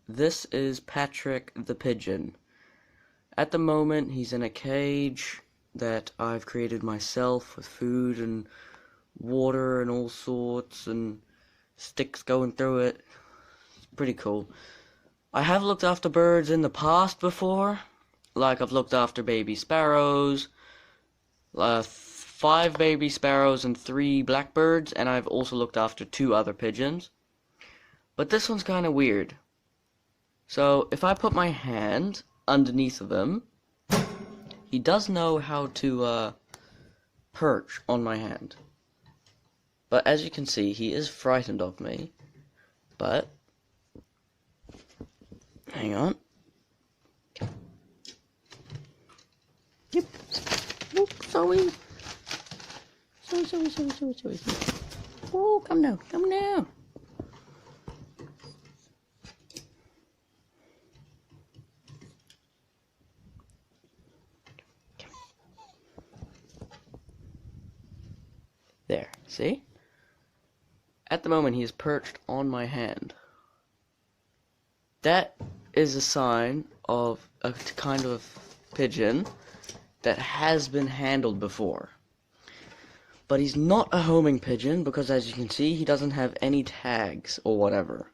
This is Patrick the pigeon. At the moment, he's in a cage that I've created myself with food and water and all sorts and sticks going through it. It's pretty cool. I have looked after birds in the past before. Like, I've looked after baby sparrows, 5 baby sparrows and 3 blackbirds, and I've also looked after 2 other pigeons. But this one's kind of weird. So, if I put my hand underneath of him, he does know how to perch on my hand. But as you can see, he is frightened of me. But, hang on. Yep. Oh, sorry. Sorry. Oh, come now. There, see? At the moment, he is perched on my hand. That is a sign of a kind of pigeon that has been handled before. But he's not a homing pigeon because, as you can see, he doesn't have any tags or whatever.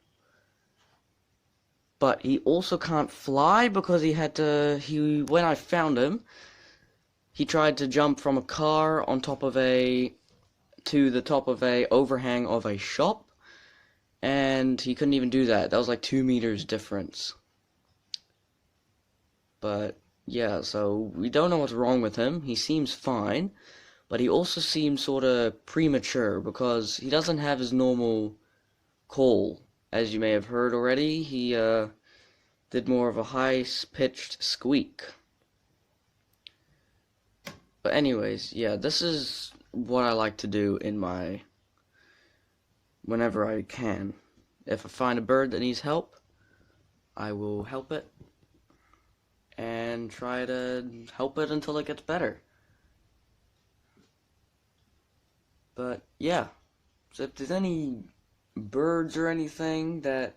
But he also can't fly because when I found him, he tried to jump from a car to the top of a overhang of a shop, and he couldn't even do that. That was like 2 meters difference. But yeah, so we don't know what's wrong with him. He seems fine, but he also seems sort of premature because he doesn't have his normal call. As you may have heard already, he did more of a high-pitched squeak. But anyways, yeah, this is what I like to do whenever I can. If I find a bird that needs help, I will help it and try to help it until it gets better. But yeah, so if there's any birds or anything that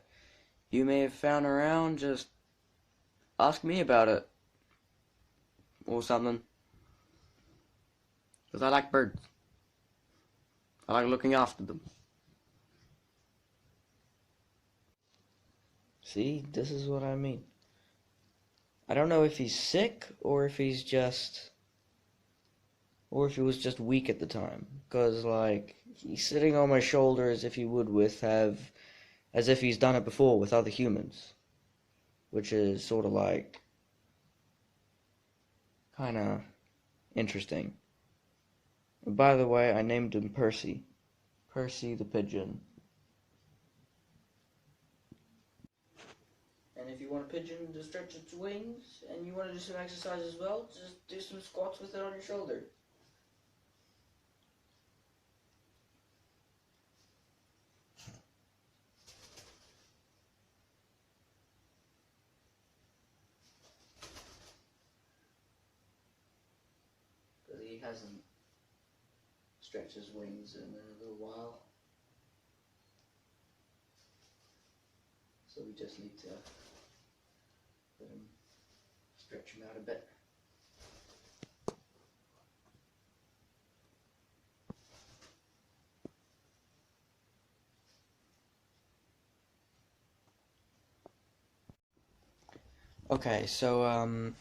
you may have found around, just ask me about it or something. Because I like birds. I like looking after them. See, this is what I mean. I don't know if he's sick or if he was just weak at the time. Because, like, he's sitting on my shoulder as if as if he's done it before with other humans. Which is sort of like, kind of interesting. And by the way, I named him Percy. Percy the pigeon. And if you want a pigeon to stretch its wings, and you want to do some exercise as well, just do some squats with it on your shoulder. Because he hasn't stretched his wings in a little while. So we just need to stretch him out a bit. Okay, so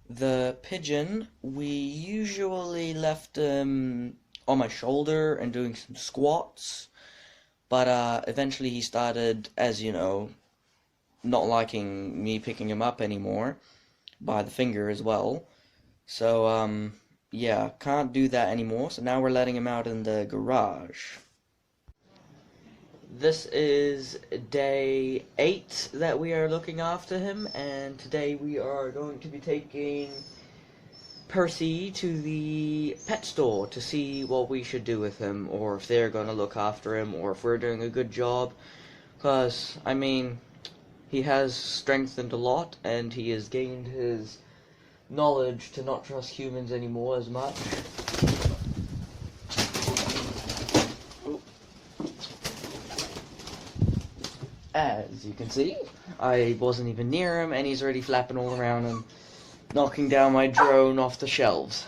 the pigeon, we usually left him on my shoulder and doing some squats, but eventually he started, as you know, not liking me picking him up anymore by the finger as well. So yeah, can't do that anymore. So now we're letting him out in the garage. This is day 8 that we are looking after him, and today we are going to be taking Percy to the pet store to see what we should do with him, or if they're going to look after him, or if we're doing a good job. Because, I mean, he has strengthened a lot, and he has gained his knowledge to not trust humans anymore as much. As you can see, I wasn't even near him, and he's already flapping all around and knocking down my drone off the shelves.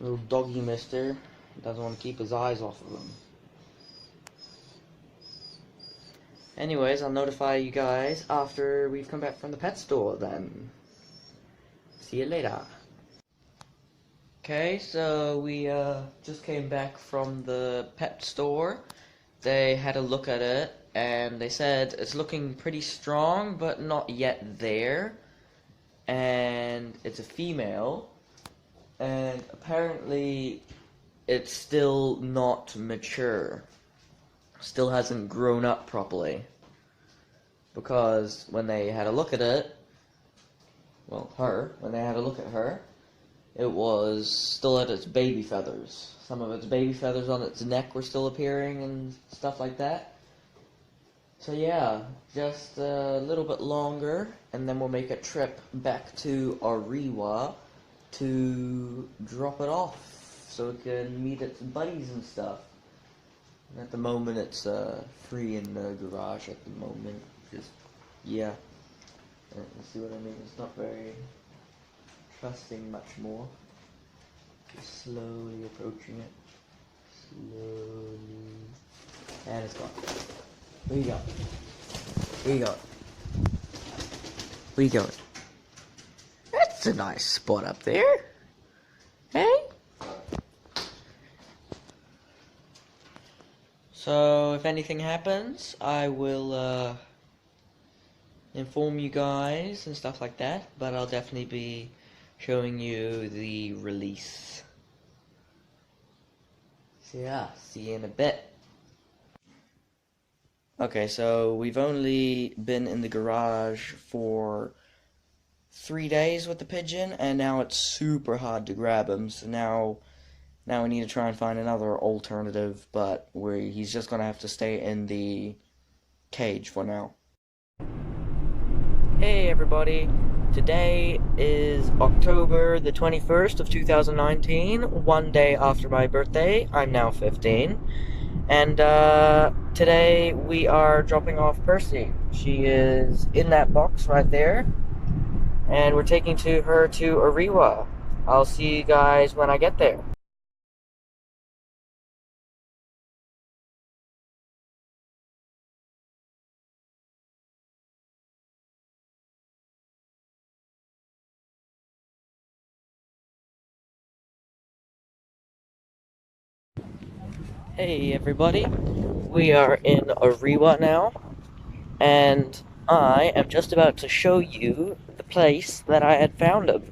Little doggy mister doesn't want to keep his eyes off of him. Anyways, I'll notify you guys after we've come back from the pet store then. See you later. Okay, so we just came back from the pet store. They had a look at it, and they said it's looking pretty strong, but not yet there. And it's a female, and apparently it's still not mature. Still hasn't grown up properly. Because when they had a look at it, well, when they had a look at her, it was still at its baby feathers. Some of its baby feathers on its neck were still appearing and stuff like that. So yeah, just a little bit longer, and then we'll make a trip back to Orewa to drop it off so it can meet its buddies and stuff. And at the moment, it's free in the garage at the moment. Just, yeah. You see what I mean? It's not very trusting much more. Just slowly approaching it. Slowly. And it's gone. Where you going? Where you going? Where you going? That's a nice spot up there. Hey? So, if anything happens, I will inform you guys and stuff like that, but I'll definitely be showing you the release. So yeah, see you in a bit. Okay, so we've only been in the garage for 3 days with the pigeon, and now it's super hard to grab him, so now we need to try and find another alternative, but he's just gonna have to stay in the cage for now. Hey everybody, today is October the 21st of 2019, one day after my birthday. I'm now 15, and today we are dropping off Percy. She is in that box right there, and we're taking her to Orewa. I'll see you guys when I get there. Hey everybody, we are in Orewa now, and I am just about to show you the place that I had found him.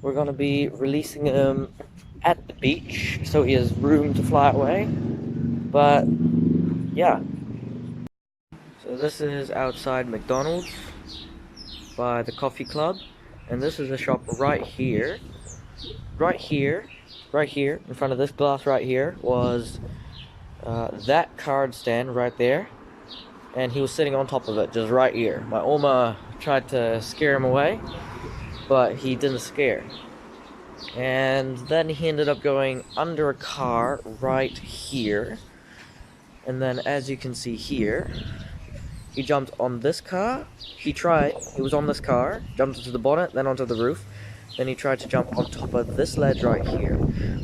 We're going to be releasing him at the beach, so he has room to fly away, but yeah. So this is outside McDonald's by the coffee club, and this is a shop right here, in front of this glass right here, was that card stand right there, and he was sitting on top of it, just right here. My Oma tried to scare him away, but he didn't scare. And then he ended up going under a car right here, and then as you can see here, he jumped on this car. He was on this car, jumped into the bonnet, then onto the roof. Then he tried to jump on top of this ledge right here,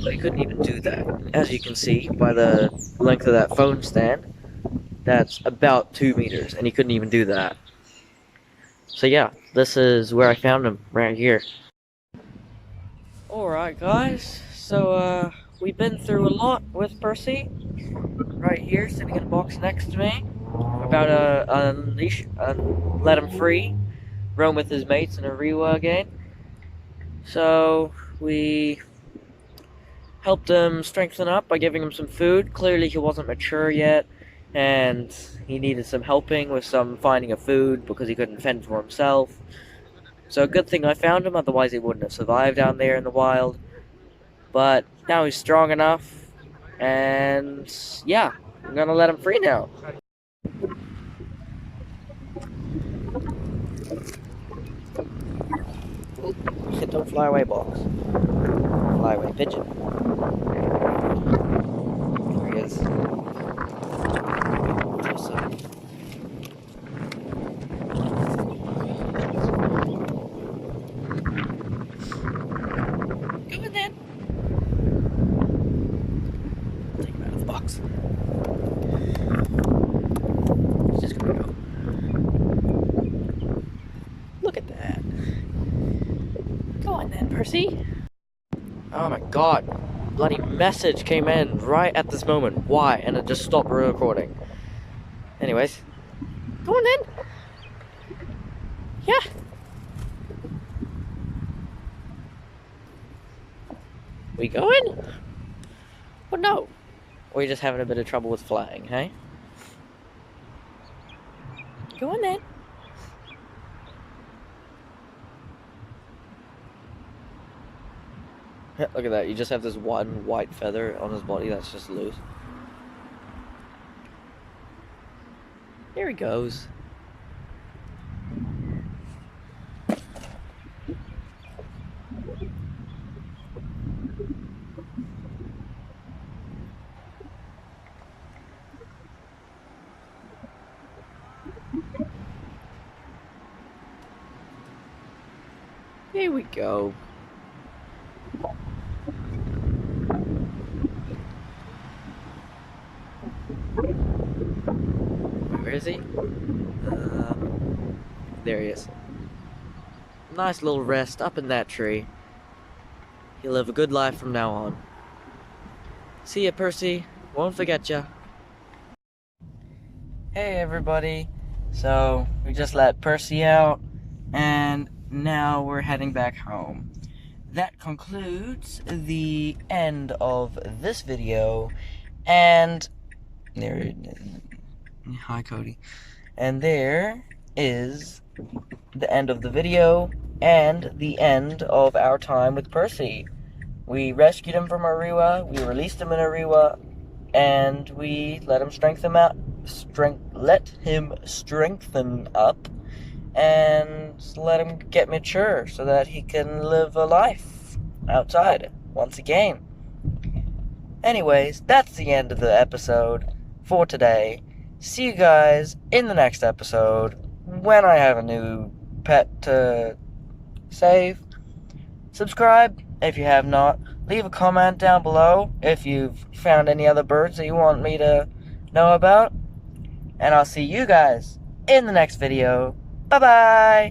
but he couldn't even do that. As you can see by the length of that phone stand, that's about 2 meters, and he couldn't even do that. So yeah, this is where I found him, right here. Alright guys, so we've been through a lot with Percy, right here, sitting in a box next to me. About to unleash, let him free, roam with his mates in Orewa again. So we helped him strengthen up by giving him some food. Clearly he wasn't mature yet, and he needed some helping with some finding of food because he couldn't fend for himself. So good thing I found him, otherwise he wouldn't have survived down there in the wild. But now he's strong enough, and yeah, I'm gonna let him free now. Don't fly away, box. Fly away, pigeon. There he is. Percy? Oh my god. Bloody message came in right at this moment. Why? And it just stopped recording. Anyways. Go on then. Yeah. We going? Well, no. We're just having a bit of trouble with flying, hey? Go on then. Look at that, you just have this one white feather on his body that's just loose. There he goes. Here we go. Where is he? There he is. Nice little rest up in that tree. He'll live a good life from now on. See ya, Percy. Won't forget ya. Hey, everybody. So, we just let Percy out, and now we're heading back home. That concludes the end of this video, and there. Hi, Cody. And there is the end of the video and the end of our time with Percy. We rescued him from Ariwa, we released him in Ariwa, and we let him strengthen up, and let him get mature so that he can live a life outside once again. Anyways, that's the end of the episode for today. See you guys in the next episode when I have a new pet to save. Subscribe if you have not. Leave a comment down below if you've found any other birds that you want me to know about. And I'll see you guys in the next video. Bye-bye!